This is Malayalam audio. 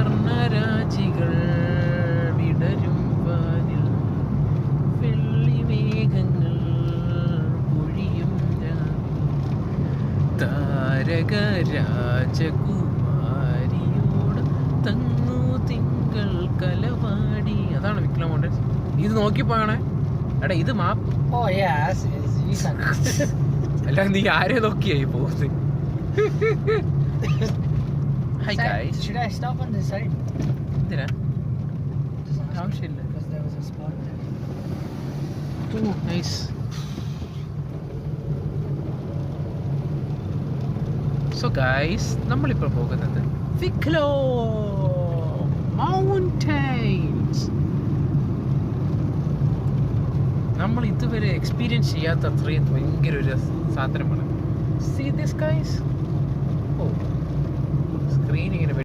വർണ്ണരാജികൾ വിടരും വാനിൽ വെള്ളി മേഘങ്ങൾ പൊഴിയും താരക രാജകുമാരിയോട് തങ്ങു തിങ്കൾ കലവാടി. അതാണ് വിക്രം മൗണ്ടൻസ്. ഇത് നോക്കിപ്പോണേ. എടാ ഇത് മാപ്പ്. അല്ല നീ ആരെ നോക്കിയായി പോകുന്നത്? Hi guys. Should I stop on this side? എന്തിനാ? ആവശ്യമില്ല. Because there was a spot there. Oh, nice. So guys, നമ്മളിപ്പോൾ പോകുന്നത് വിക്ലോ മൗണ്ടൻസ്. നമ്മൾ ഇതുവരെ എക്സ്പീരിയൻസ് ചെയ്യാത്ത അത്രയും ഭയങ്കര ഒരു സാധനമാണ്. See this guys? Oh, screen ഇങ്ങനെ